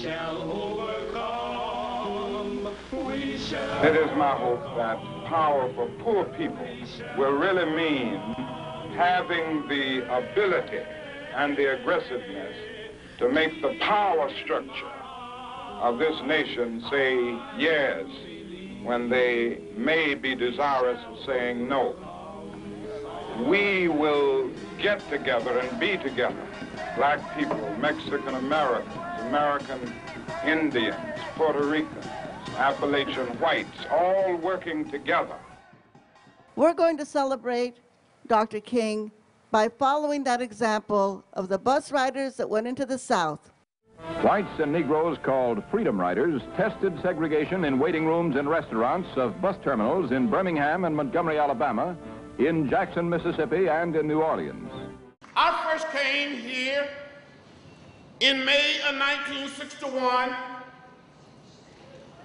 shall overcome. We shall. It is my hope that power for poor people will really mean having the ability and the aggressiveness to make the power structure of this nation say yes when they may be desirous of saying no. We will get together and be together, black people, Mexican Americans, American Indians, Puerto Ricans, Appalachian whites, all working together. We're going to celebrate Dr. King by following that example of the bus riders that went into the South. Whites and Negroes called Freedom Riders tested segregation in waiting rooms and restaurants of bus terminals in Birmingham and Montgomery, Alabama, in Jackson, Mississippi, and in New Orleans. I first came here in May of 1961,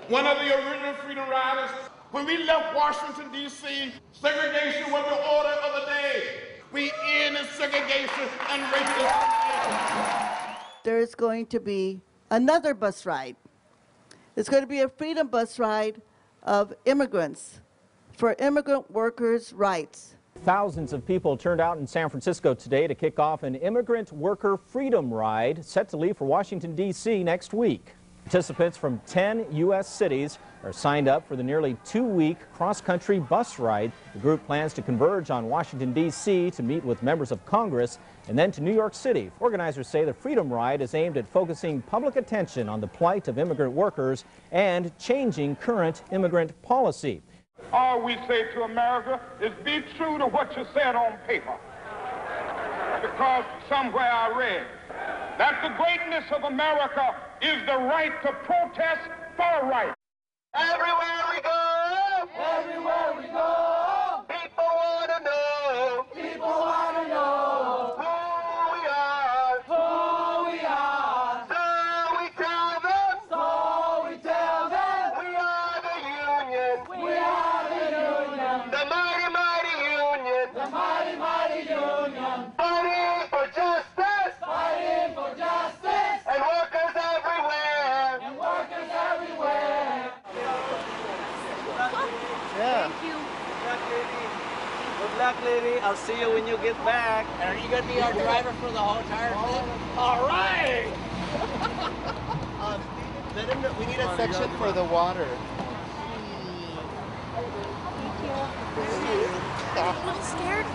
one of the original Freedom Riders. When we left Washington, D.C., segregation was the order of the day. We ended segregation and racism. There's going to be another bus ride. It's going to be a freedom bus ride of immigrants for immigrant workers' rights. Thousands of people turned out in San Francisco today to kick off an Immigrant Worker Freedom Ride set to leave for Washington, D.C. next week. Participants from 10 U.S. cities are signed up for the nearly 2-week cross-country bus ride. The group plans to converge on Washington, D.C. to meet with members of Congress and then to New York City. Organizers say the Freedom Ride is aimed at focusing public attention on the plight of immigrant workers and changing current immigrant policy. All we say to America is be true to what you said on paper. Because somewhere I read that the greatness of America is the right to protest for right. Everywhere we go, people want to know, who we are, so we tell them, we are the union, the mighty, mighty union, fighting for justice, and workers everywhere. Yeah. Thank you. Good luck, lady. I'll see you when you get back. And are you going to be our driver for the whole entire thing? All right. We need a section for the water. I'm a little scared.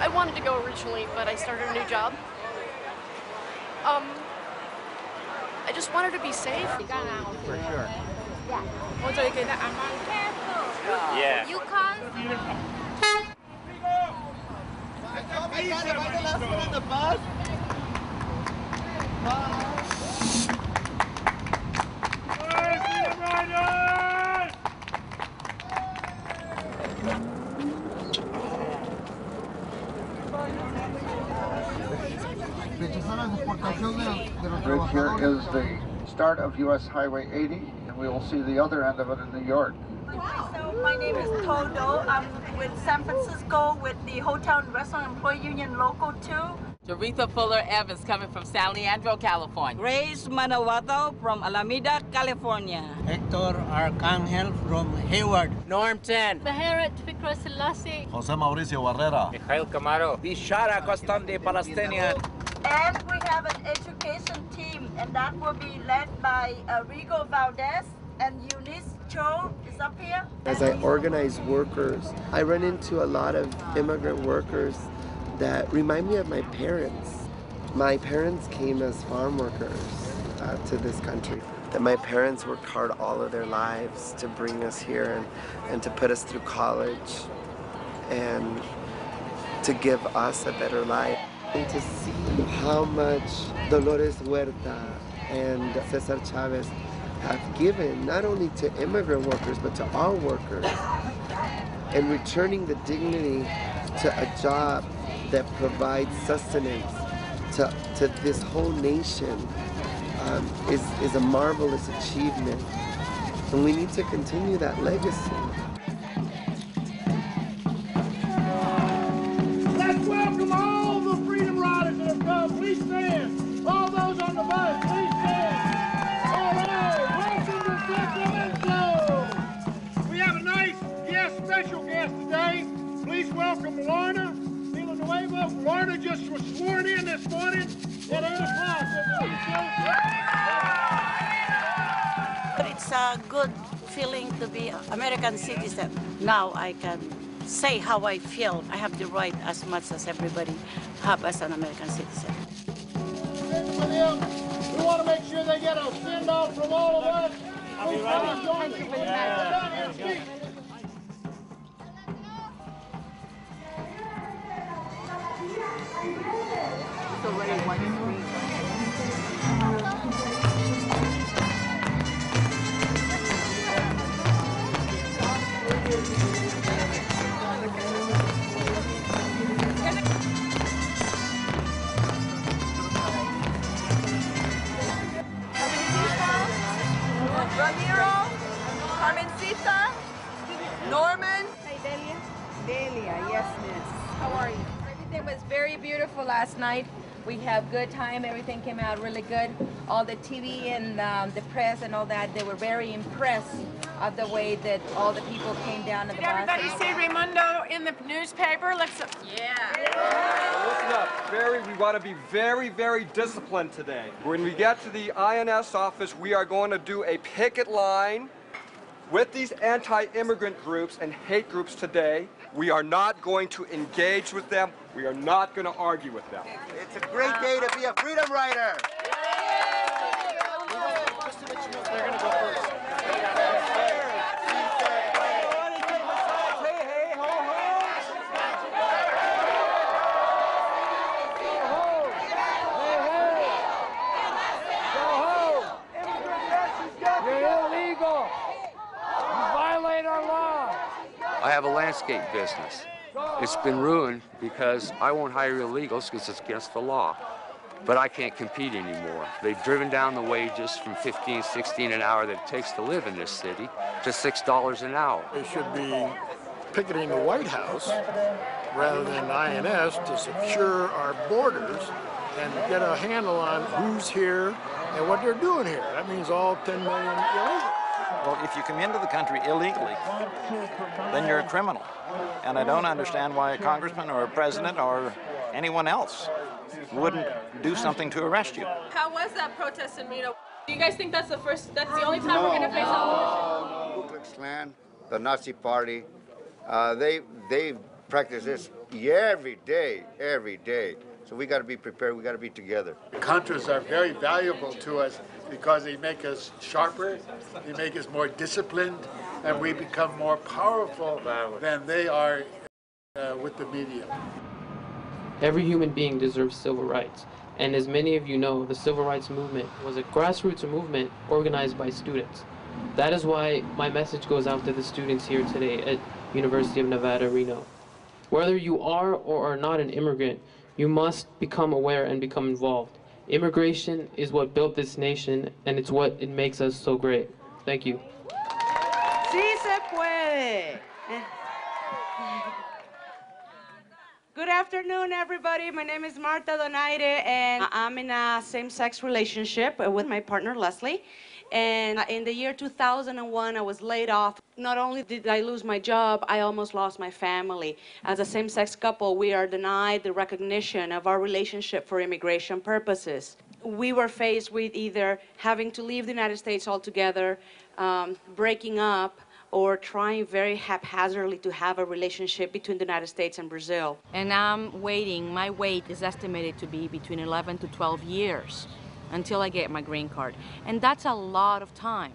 I wanted to go originally, but I started a new job. I just wanted to be safe. For sure. Yeah. Yukon. the bus. Right here is the start of US Highway 80, and we will see the other end of it in New York. So my name is Todo. I'm with San Francisco with the Hotel and Restaurant Employee Union Local 2. Jaretha Fuller Evans coming from San Leandro, California. Grace Manawato from Alameda, California. Hector Arcangel from Hayward. Norm 10. Maharat Fikra Selassie. Jose Mauricio Barrera. Mikhail Camaro. Bishara Costante, Palestinian. And we have an education team, and that will be led by Rigo Valdez and Eunice Cho is up here. As I organize workers, I run into a lot of immigrant workers that remind me of my parents. My parents came as farm workers to this country. That my parents worked hard all of their lives to bring us here and to put us through college and to give us a better life. And to see how much Dolores Huerta and Cesar Chavez have given not only to immigrant workers but to all workers, and returning the dignity to a job that provides sustenance to this whole nation is a marvelous achievement, and we need to continue that legacy. Let's welcome all the Freedom Riders that have come. Please stand. All those on the bus, please stand. All It's a good feeling to be an American citizen. Now I can say how I feel. I have the right as much as everybody have as an American citizen. We want to make sure they get a send-off from all of us. I'll be right Thank you. It's already one screen. Ramiro, Carmencita, Norman. Hey, Delia. Delia, yes, miss. How are you? Everything was very beautiful last night. We had good time. Everything came out really good. All the TV and the press and all that, they were very impressed of the way that all the people came down to the Did everybody see Raimundo in the newspaper? Listen up. We want to be very, very disciplined today. When we get to the INS office, we are going to do a picket line with these anti-immigrant groups and hate groups today. We are not going to engage with them. We are not going to argue with them. It's a great day to be a freedom rider. They're going to go first. I have a landscape business. It's been ruined because I won't hire illegals because it's against the law. But I can't compete anymore. They've driven down the wages from $15, $16 an hour that it takes to live in this city to $6 an hour. They should be picketing the White House rather than INS to secure our borders and get a handle on who's here and what they're doing here. That means all 10 million illegals. Well, if you come into the country illegally, then you're a criminal. And I don't understand why a congressman or a president or anyone else wouldn't do something to arrest you. How was that protest in Reno? Do you guys think that's the only time we're going to face opposition? Ku Klux Klan, the Nazi Party, they practice this every day. So we got to be prepared. We got to be together. Contras are very valuable to us because they make us sharper, they make us more disciplined, and we become more powerful than they are with the media. Every human being deserves civil rights. And as many of you know, the civil rights movement was a grassroots movement organized by students. That is why my message goes out to the students here today at University of Nevada, Reno. Whether you are or are not an immigrant, you must become aware and become involved. Immigration is what built this nation, and it's what it makes us so great. Thank you. Sí se puede. Good afternoon, everybody. My name is Marta Donaire, and I'm in a same-sex relationship with my partner, Leslie. And in the year 2001, I was laid off. Not only did I lose my job, I almost lost my family. As a same-sex couple, we are denied the recognition of our relationship for immigration purposes. We were faced with either having to leave the United States altogether, breaking up, or trying very haphazardly to have a relationship between the United States and Brazil. And I'm waiting. My wait is estimated to be between 11 to 12 years until I get my green card. And that's a lot of time.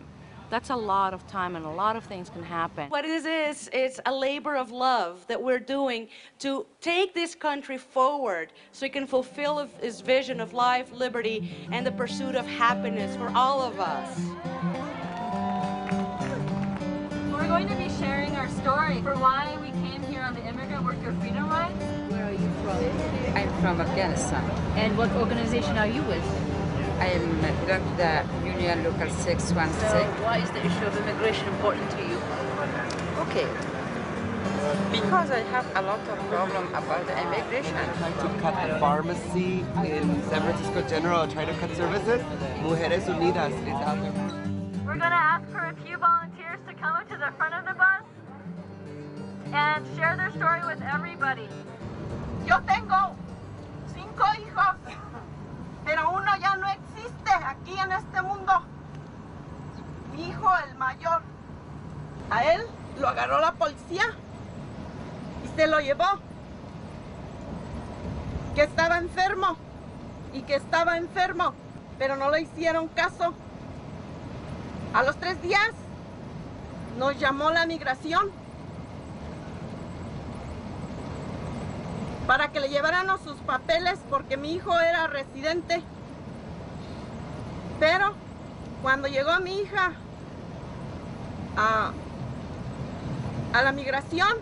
That's a lot of time, and a lot of things can happen. What it is, it's a labor of love that we're doing to take this country forward so it can fulfill its vision of life, liberty, and the pursuit of happiness for all of us. We're going to be sharing our story for why we came here on the Immigrant Workers Freedom Ride. Where are you from? I'm from Afghanistan. And what organization are you with? I belong to the Union Local 616. So why is the issue of immigration important to you? Okay. Because I have a lot of problems about the immigration. I tried to cut the pharmacy in San Francisco General, try to cut services. Mujeres Unidas is out there. We're going to ask for a few volunteers to come up to the front of the bus and share their story with everybody. Yo tengo 5 hijos, pero uno ya no existe aquí en este mundo. mi hijo, el mayor, a él lo agarró la policía y se lo llevó. Que estaba enfermo pero no le hicieron caso. A los 3 días nos llamó la migración para que le lleváramos sus papeles porque mi hijo era residente. Pero cuando llegó mi hija a la migración,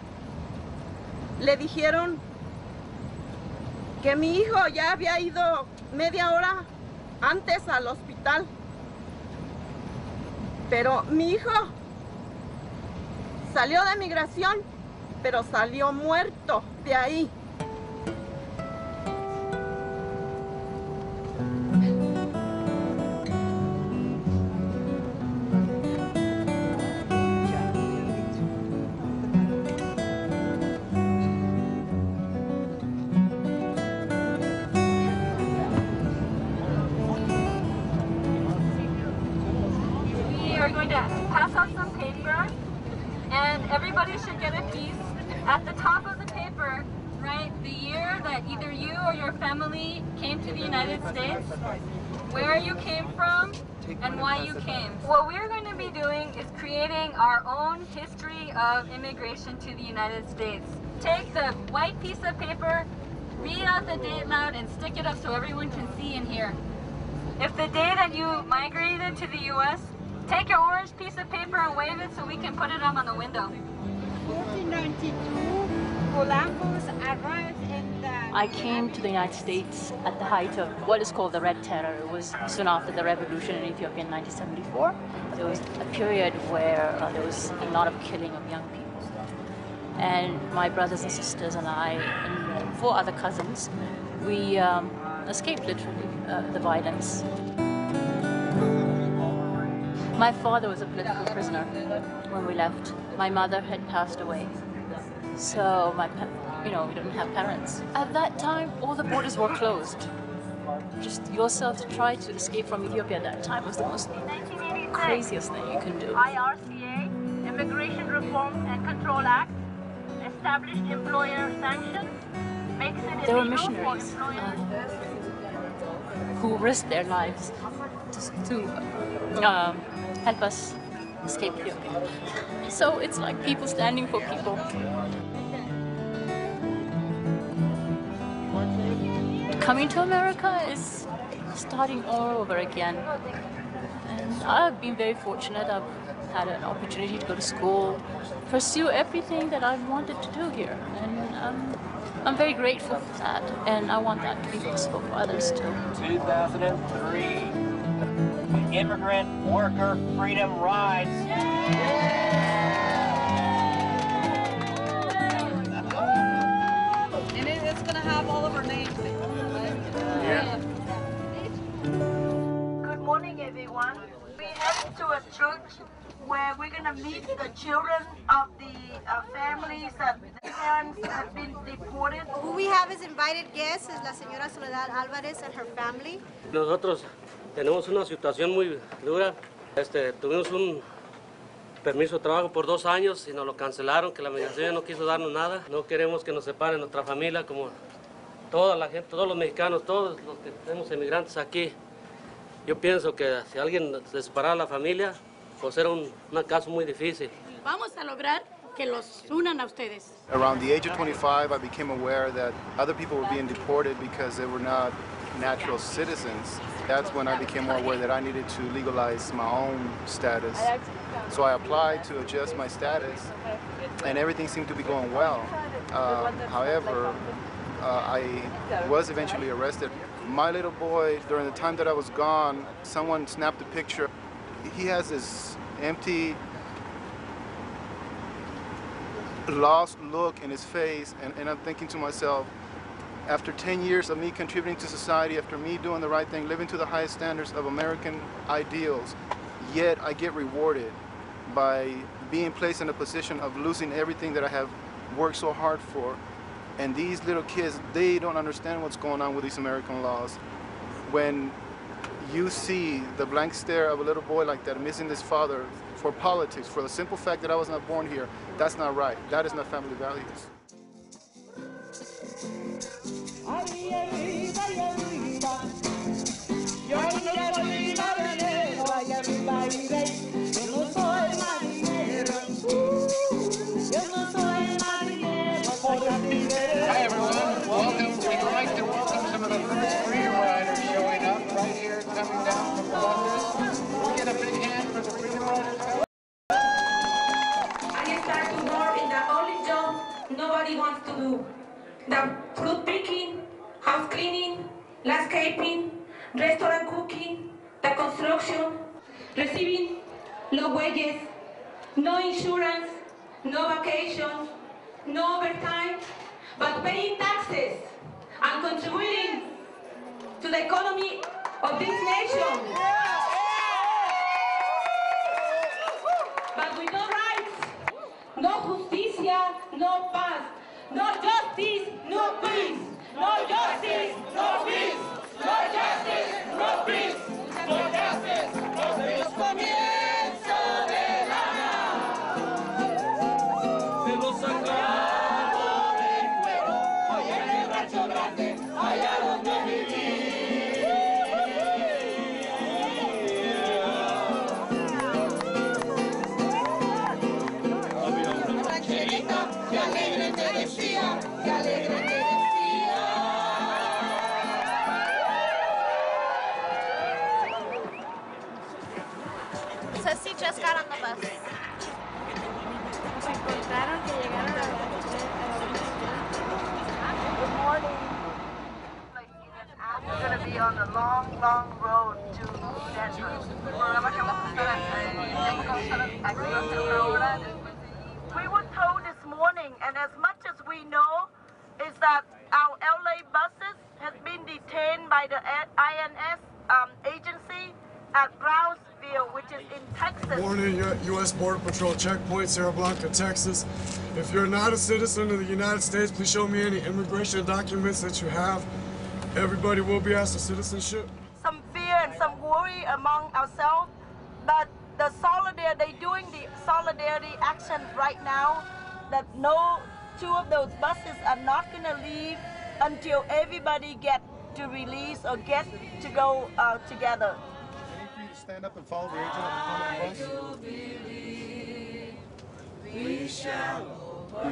le dijeron que mi hijo ya había ido media hora antes al hospital. Pero mi hijo salió de migración, pero salió muerto de ahí. Everybody should get a piece. At the top of the paper, write the year that either you or your family came to the United States, where you came from, and why you came. What we're going to be doing is creating our own history of immigration to the United States. Take the white piece of paper, read out the date loud, and stick it up so everyone can see and hear. If the day that you migrated to the U.S., take your orange piece of paper and wave it so we can put it up on the window. 1492, Columbus arrived in the... I came to the United States at the height of what is called the Red Terror. It was soon after the revolution in Ethiopia in 1974. There was a period where there was a lot of killing of young people. And my brothers and sisters and I and 4 other cousins, we escaped literally the violence. My father was a political prisoner when we left. My mother had passed away. So we didn't have parents. At that time, all the borders were closed. Just yourself to try to escape from Ethiopia at that time was the most craziest thing you can do. IRCA, Immigration Reform and Control Act, established employer sanctions, makes it There were illegal for missionaries employers who risked their lives to help us escape Ethiopia. So it's like people standing for people. Coming to America is starting all over again. And I've been very fortunate. I've had an opportunity to go to school, pursue everything that I've wanted to do here. And I'm very grateful for that. And I want that to be possible for others too. 2003. Immigrant Worker Freedom Ride. And it's going to have all of our names. Yeah. Good morning, everyone. We're heading to a church where we're going to meet the children of the families that their parents have been deported. Who we have as invited guests is la señora Soledad Álvarez and her family. Nosotros tenemos una situación muy dura. Tuvimos un permiso de trabajo por 2 años y nos lo cancelaron, que la migración no quiso darnos nada. No queremos que nos separen nuestra familia, como toda la gente, todos los mexicanos, todos los que tenemos emigrantes aquí. Yo pienso que si alguien se separara la familia, pues era un caso muy difícil. Vamos a lograr que los unan a ustedes. Around the age of 25, I became aware that other people were being deported because they were not natural citizens. That's when I became more aware that I needed to legalize my own status. So I applied to adjust my status, and everything seemed to be going well. However, I was eventually arrested. My little boy, during the time that I was gone, someone snapped a picture. He has this empty, lost look in his face, and I'm thinking to myself, after 10 years of me contributing to society, after me doing the right thing, living to the highest standards of American ideals, yet I get rewarded by being placed in a position of losing everything that I have worked so hard for. And these little kids, they don't understand what's going on with these American laws. When you see the blank stare of a little boy like that, missing his father for politics, for the simple fact that I was not born here, that's not right. That is not family values. Hi everyone, welcome. We'd like to welcome some of the first Freedom Riders showing up right here, coming down from the buses. We'll get a big hand for the Freedom Riders. I start to work in the only job nobody wants to do. The fruit picking, house cleaning, landscaping, restaurant cooking, the construction, receiving low wages, no insurance, no vacation, no overtime, but paying taxes and contributing to the economy of this nation. But with no rights, no justicia, no paz, no justice, no peace, no justice, no peace, no justice, no peace, no justice, no peace. Comienzo de la de los sacados del cuero, allá en el rancho grande, allá donde viví. Qué alegre te decía, qué alegre te decía. So she just got on the bus. Nos encontraron que llegaron a la Good morning. We're going to be on a long, long road to Denver. We were told this morning, and as much as we know, is that our LA buses has been detained by the INS agency at Brownsville, which is in Texas. Born in U.S. Border Patrol checkpoint, Cerro Blanco, Texas. If you're not a citizen of the United States, please show me any immigration documents that you have. Everybody will be asked for citizenship. Some fear and some worry among ourselves, but the solidarity, they're doing the solidarity action right now, that no two of those buses are not going to leave until everybody get to release or get to go together. For you to stand up and follow the agent at the front of the bus?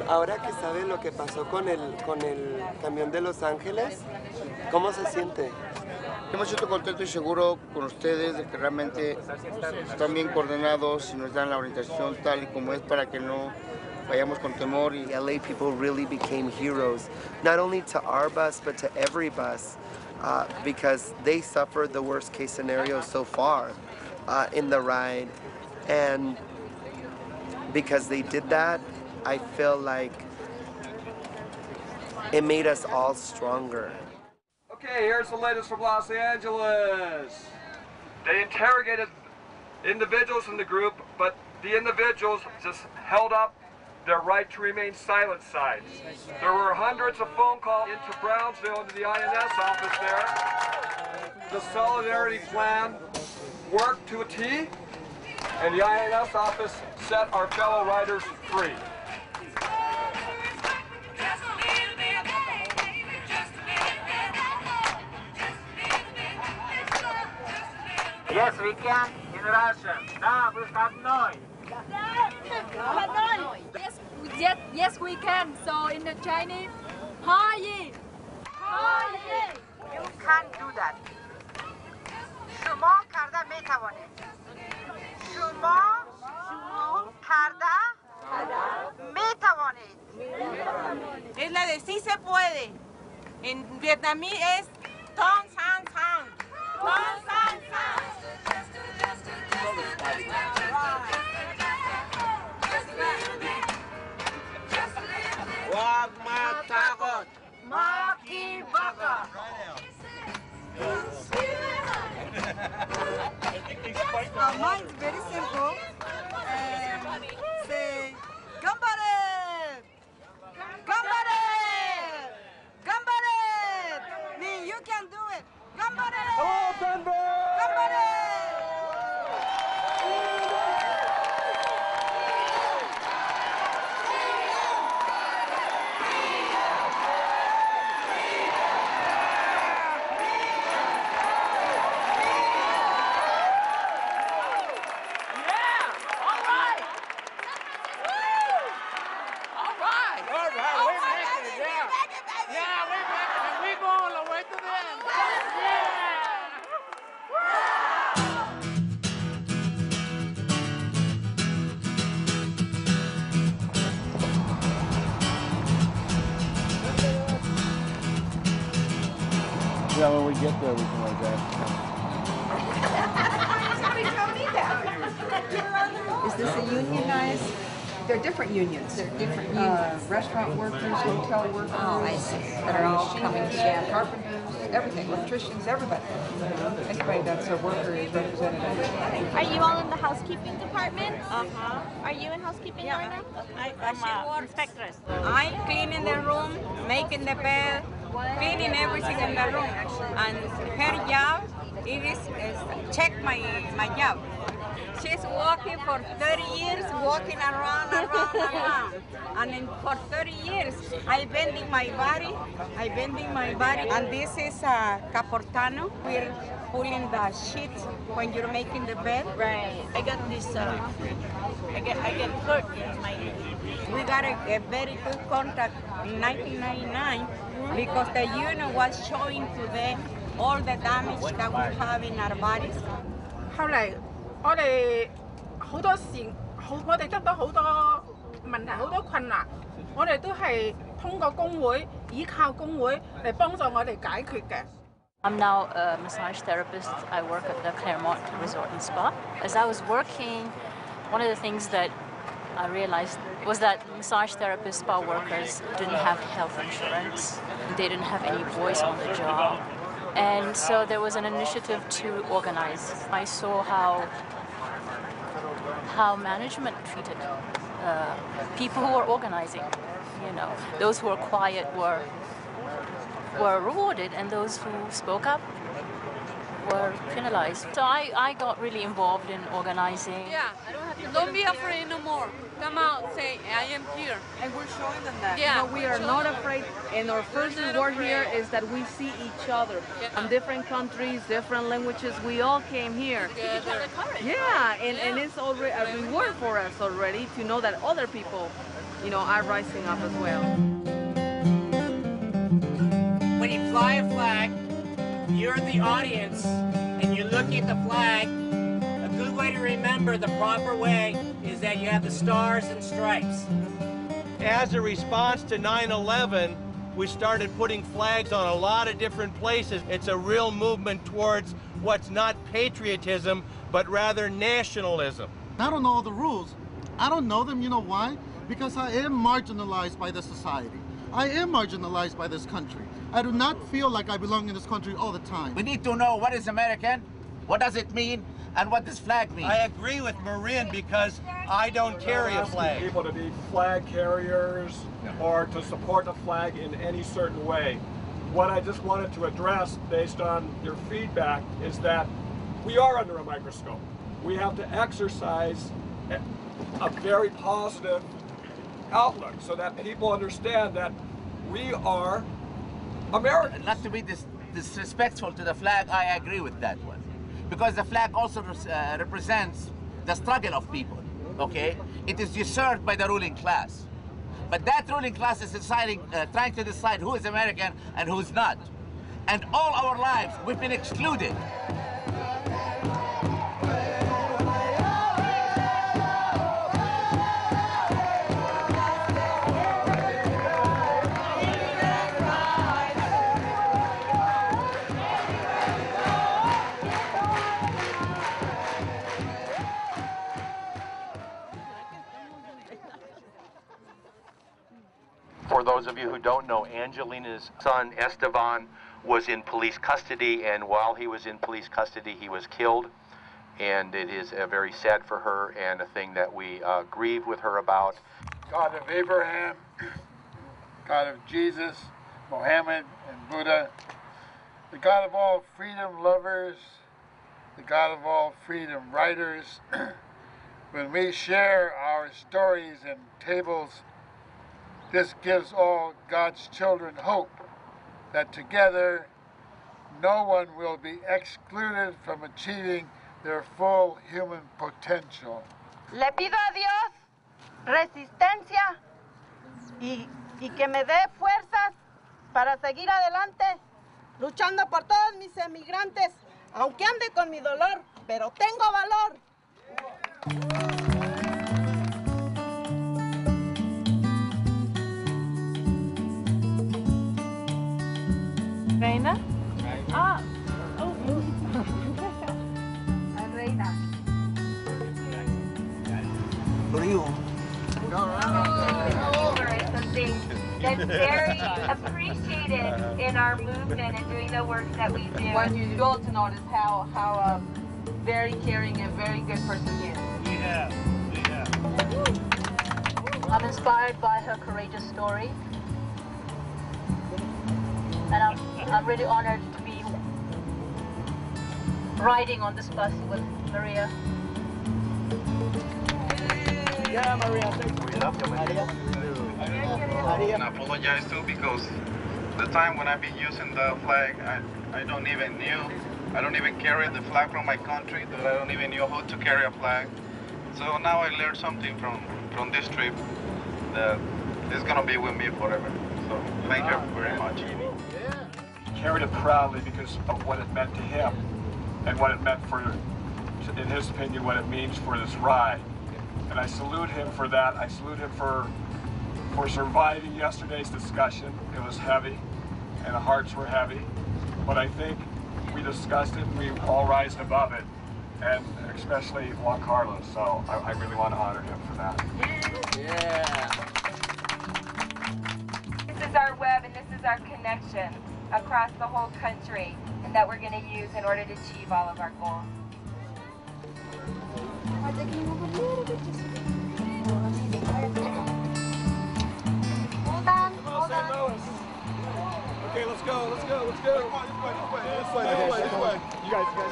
Ahora que sabe lo que pasó con el camión de Los Ángeles, ¿cómo se siente? Yo me siento contento y seguro con ustedes de que realmente están bien coordinados y nos dan la orientación tal y como es para que no vayamos con temor. The LA people really became heroes, not only to our bus, but to every bus, because they suffered the worst case scenario so far in the ride. And because they did that, I feel like it made us all stronger. Okay, here's the latest from Los Angeles. They interrogated individuals in the group, but the individuals just held up their right to remain silent signs. There were hundreds of phone calls into Brownsville, into the INS office there. The solidarity plan worked to a T, and the INS office set our fellow riders free. Yes, we can in Russian. Да, выходной. Yes, we can. So in the Chinese, Hayi. Hayi. You can't do that. شما کرده میتوانید. شما کرده میتوانید. Es la de sí se puede. En vietnamí es Ton San San. Ton San San. Wag matakot. Makibaka. Mine's very simple. Say, Gambare! Gambare! Gambare! I mean, you can do it. Gambare! Hello, Denver! Yeah, when we get there, we can like that. Somebody tell me that. Is this a unionized? They're different unions. They're different unions. Restaurant workers, hotel workers. Oh, I see. That are all coming together. Carpenters, everything, electricians, everybody. Anybody that's a worker is represented. Are you all in the housekeeping department? Are you in housekeeping, Lorna? I'm an inspectress. I cleaning the room, making the bed, cleaning everything in the room. And her job, it is check my job. She's walking for 30 years, walking around. And then for 30 years, I bending my body. And this is Caportano. We're pulling the sheets when you're making the bed. Right. I got this, I get hurt in my knee. We got a very good contract in 1999 because the union was showing to them all the damage that we have in our bodies. 後嚟我哋好多時，我哋得到好多問題，好多困難，我哋都係通過工會，依靠工會嚟幫助我哋解決嘅。I'm now a massage therapist. I work at the Claremont Resort and Spa. As I was working, one of the things that I realized was that massage therapists, spa workers didn't have health insurance. They didn't have any voice on the job. And so there was an initiative to organize. I saw how management treated people who were organizing. You know, those who were quiet were rewarded, and those who spoke up were penalized. So I got really involved in organizing. Yeah, don't be afraid no more. Come out, say, I am here. And we're showing them that. Yeah, you know, we are not afraid, and our first reward here is that we see each other from different countries, different languages. We all came here. Yeah, and it's already a reward for us already to know that other people, you know, are rising up as well. When you fly a flag, you're the audience, and you're looking at the flag. A good way to remember the proper way is that you have the stars and stripes. As a response to 9/11, we started putting flags on a lot of different places. It's a real movement towards what's not patriotism, but rather nationalism. I don't know all the rules. I don't know them, you know why? Because I am marginalized by the society. I am marginalized by this country. I do not feel like I belong in this country all the time. We need to know what is American, what does it mean, and what does flag mean. I agree with Marin because I don't carry a flag. People to be flag carriers or to support the flag in any certain way. What I just wanted to address based on your feedback is that we are under a microscope. We have to exercise a very positive outlook so that people understand that we are Americans. Not to be disrespectful to the flag, I agree with that one. Because the flag also represents the struggle of people, okay? It is usurped by the ruling class. But that ruling class is deciding, trying to decide who is American and who's not. And all our lives, we've been excluded. For those of you who don't know, Angelina's son, Esteban, was in police custody, and while he was in police custody, he was killed. And it is very sad for her and a thing that we grieve with her about. God of Abraham, God of Jesus, Mohammed, and Buddha, the God of all freedom lovers, the God of all freedom writers, when we share our stories and tables, this gives all God's children hope that together no one will be excluded from achieving their full human potential. Le pido a Dios resistencia y que me dé fuerzas para seguir adelante, luchando por todos mis emigrantes, aunque ande con mi dolor, pero tengo valor. Reina? frío. Over is something that's very appreciated in our movement and doing the work that we do. What you go to notice how very caring and very good person he is. Yeah. I'm inspired by her courageous story, and I'm really honored to be riding on this bus with Maria. Yeah, Maria, thank you. I apologize too because the time when I've been using the flag, I don't even carry the flag from my country, that I don't even know how to carry a flag. So now I learned something from this trip that is gonna be with me forever. So thank you very much. He carried it proudly because of what it meant to him and what it meant for, in his opinion, what it means for this ride. And I salute him for that. I salute him for surviving yesterday's discussion. It was heavy, and the hearts were heavy. But I think we discussed it, we all rise above it, and especially Juan Carlos. So I really want to honor him for that. Yeah. This is our web and this is our connection across the whole country, and that we're going to use in order to achieve all of our goals. Hold on. Okay, let's go. This way. You guys go.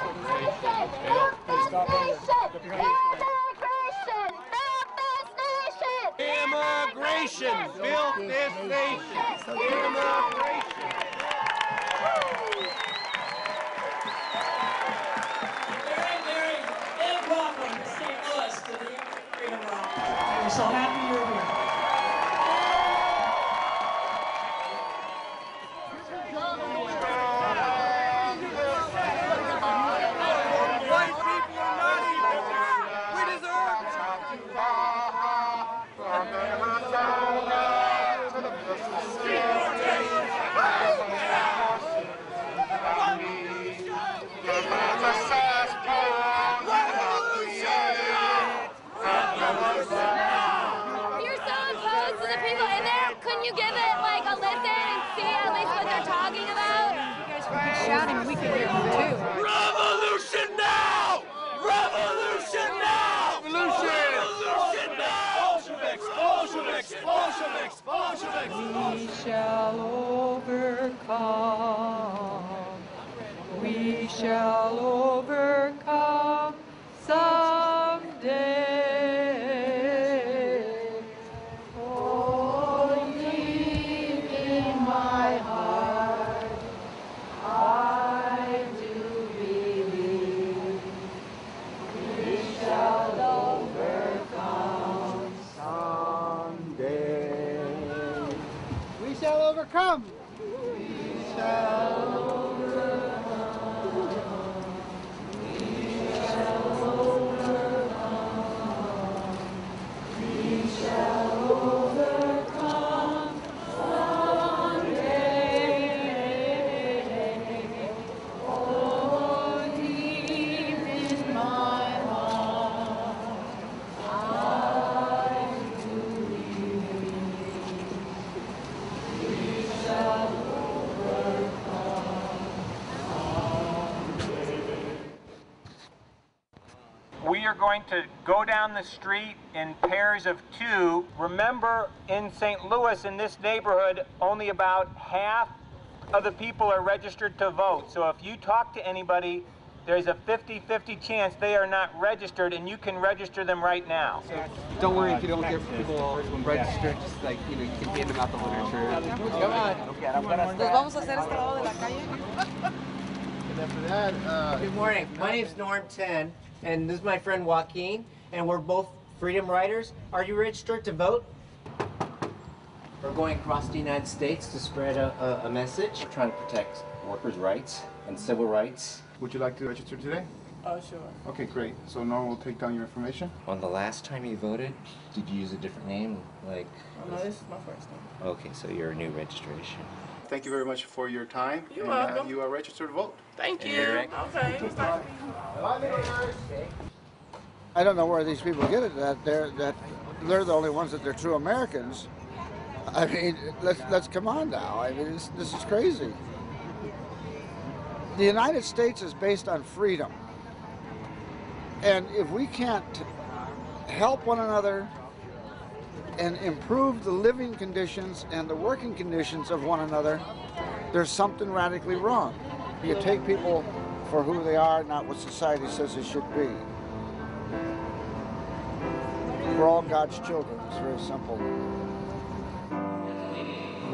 Hey, stop right here. Immigration! Build this nation! Immigration! Very, big welcome to St. Louis to the Immigrant Freedom Ride. We're so happy you're here. White people are not evil. We deserve You're so opposed to the people in there. Couldn't you give it like a listen and see at least what they're talking about? You guys were shouting, we could hear them too. Revolution now! Revolution now! Revolution now! Bolsheviks! We shall overcome. We shall overcome someday. Oh, deep in my heart, I do believe we shall overcome someday. We shall overcome. We shall We are going to go down the street in pairs of two. Remember, in St. Louis, in this neighborhood, only about half of the people are registered to vote. So if you talk to anybody, there's a 50-50 chance they are not registered, and you can register them right now. Don't worry if you don't get people registered, just like, you can hand them out the literature. Come on. Nos vamos a hacer este lado de la calle. And after that, Good morning. My name's Norm Ten, and this is my friend Joaquin, and we're both freedom riders. Are you registered to vote? We're going across the United States to spread a message. We're trying to protect workers' rights and civil rights. Would you like to register today? Oh, sure. Okay, great. So Norm will take down your information. On the last time you voted, did you use a different name? Like? Oh, no, this is my first name. Okay, so you're a new registration. Thank you very much for your time. You're welcome. You are registered to vote. Thank you. Eric. Okay. I don't know where these people get it that they're the only ones that they're true Americans. I mean, let's come on now. I mean, this is crazy. The United States is based on freedom, and if we can't help one another and improve the living conditions and the working conditions of one another, there's something radically wrong. You take people for who they are, not what society says they should be. We're all God's children. It's very simple.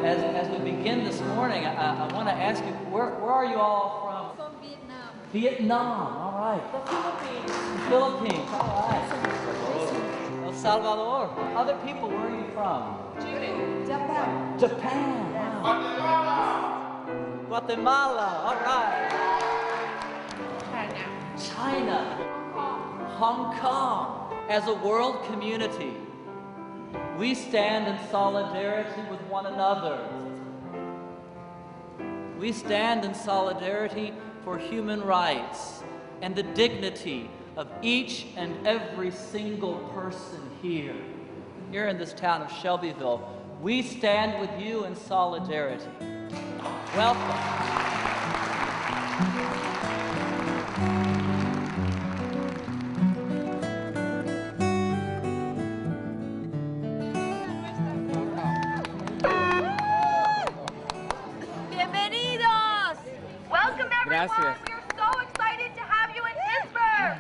As we begin this morning, I want to ask you, where are you all from? From Vietnam. Vietnam, all right. The Philippines. The Philippines, all right. El Salvador. Other people, where are you from? Chile. Japan. Japan, wow. Guatemala, all right. China. Hong Kong. As a world community, we stand in solidarity with one another. We stand in solidarity for human rights and the dignity of each and every single person here. Here in this town of Shelbyville, we stand with you in solidarity. Welcome. Gracias. We're so excited to have you in Pittsburgh.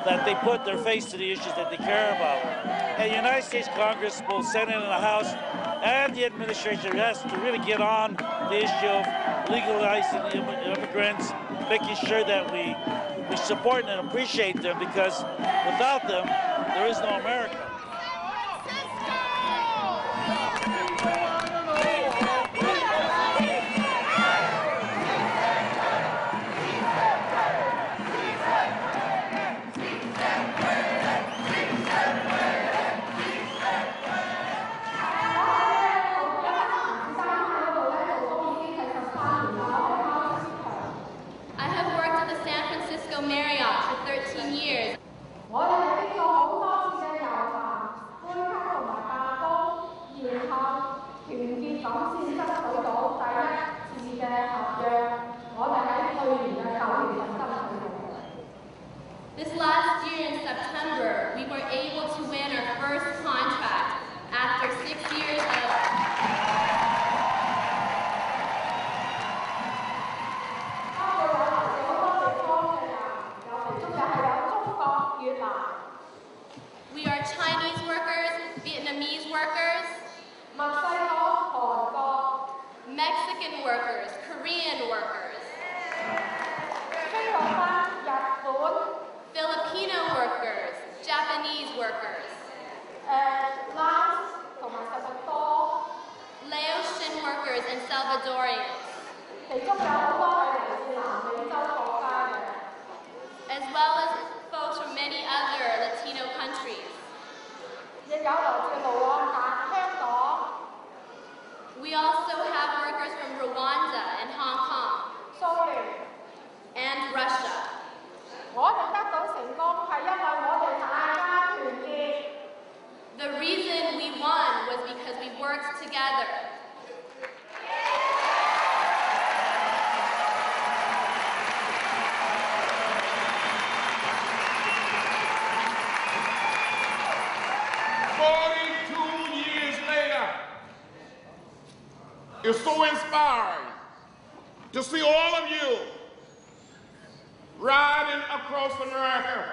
That they put their face to the issues that they care about. And the United States Congress, both Senate and the House, and the administration has to really get on the issue of legalizing immigrants, making sure that we support and appreciate them, because without them, there is no America. This last year in September, we were able to win our first contract after 6 years We are Chinese workers, Vietnamese workers, Mexican workers, Korean workers, Filipino workers, Japanese workers, Laotian workers, and Salvadorians, as well as folks from many other Latino countries. We also have workers from Rwanda and Hong Kong, and Russia. The reason we won was because we worked together. It's so inspiring to see all of you riding across America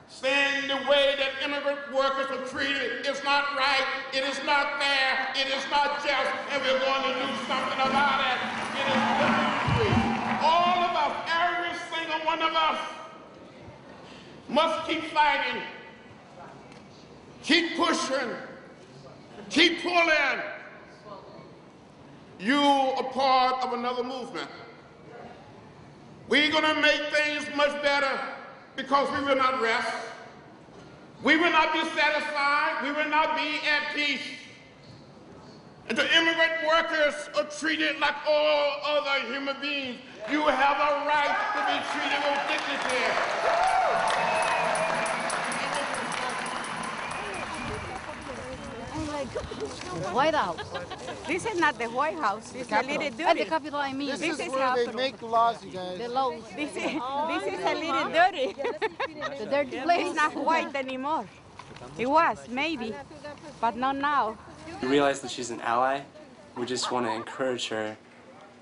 saying the way that immigrant workers are treated is not right, it is not fair, it is not just, and we're going to do something about it. It is living free. All of us, every single one of us, must keep fighting, keep pushing, keep pulling. You are part of another movement. We're gonna make things much better because we will not rest. We will not be satisfied. We will not be at peace. And the immigrant workers are treated like all other human beings. You have a right to be treated with dignity. White House. This is not the White House. This is a little dirty. The Capitol, I mean. This is where they make laws, you guys. The laws. This is a little dirty. The dirty place. It's not white anymore. It was, maybe, but not now. We realize that she's an ally. We just want to encourage her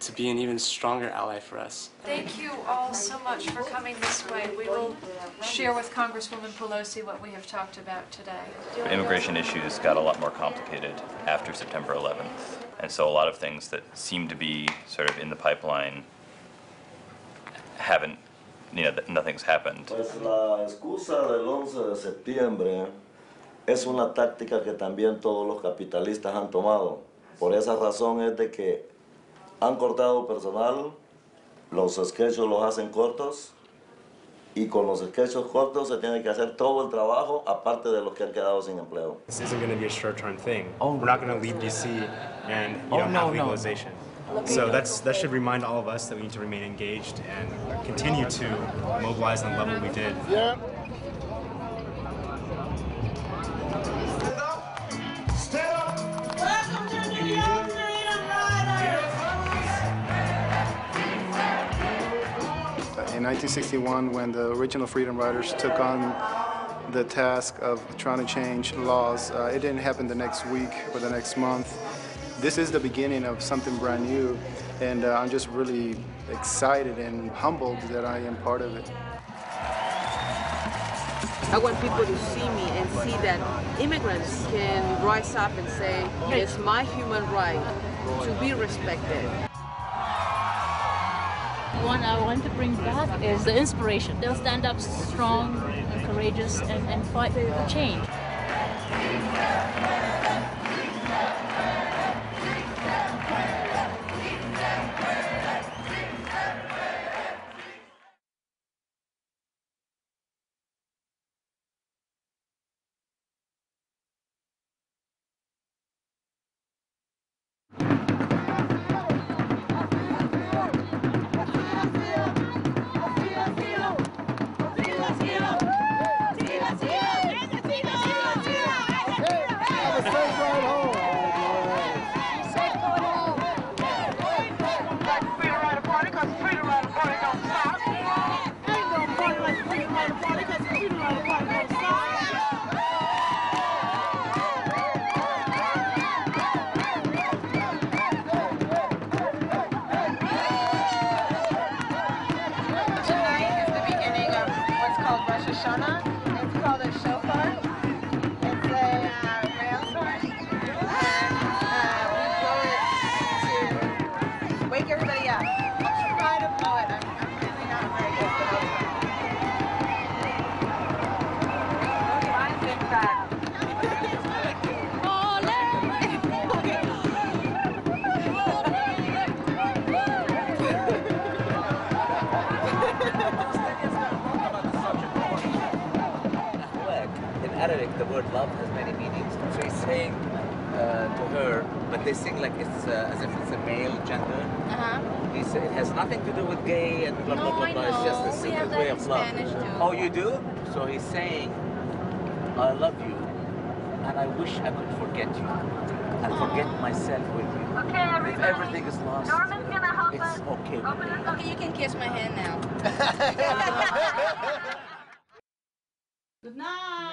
to be an even stronger ally for us. Thank you all so much for coming this way. We will share with Congresswoman Pelosi what we have talked about today. Immigration issues got a lot more complicated after September 11th. And so a lot of things that seem to be sort of in the pipeline haven't, nothing's happened. Pues la excusa del 11 de septiembre es una táctica que también todos los capitalistas han tomado. Por esa razón es de que han cortado personal, los schedules los hacen cortos y con los schedules cortos se tiene que hacer todo el trabajo aparte de los que han quedado sin empleo. This isn't going to be a short-term thing. We're not going to leave D.C. and have legalization. So that should remind all of us that we need to remain engaged and continue to mobilize on the level we did. Yeah. Welcome to the Immigrant Freedom Ride. In 1961, when the original Freedom Riders took on the task of trying to change laws, it didn't happen the next week or the next month. This is the beginning of something brand new, and I'm just really excited and humbled that I am part of it. I want people to see me and see that immigrants can rise up and say, it's my human right to be respected. What I want to bring back is the inspiration. They'll stand up strong and courageous and fight for change. It's called a shofar. It's a ram's horn, and we blow it to wake everybody up. I'll try to blow it. I'm really not very good, but I'll try. Mine's been fat. Arabic, the word love has many meanings. So he's saying to her, but they sing like it's as if it's a male gender. He said it has nothing to do with gay and blah blah blah blah. It's just a secret way of love. Oh, you do? So he's saying, I love you, and I wish I could forget you and forget myself with you. Okay, everybody. If everything is lost, Norman's gonna help it's us. okay. Okay, you can kiss my hand now. Good night.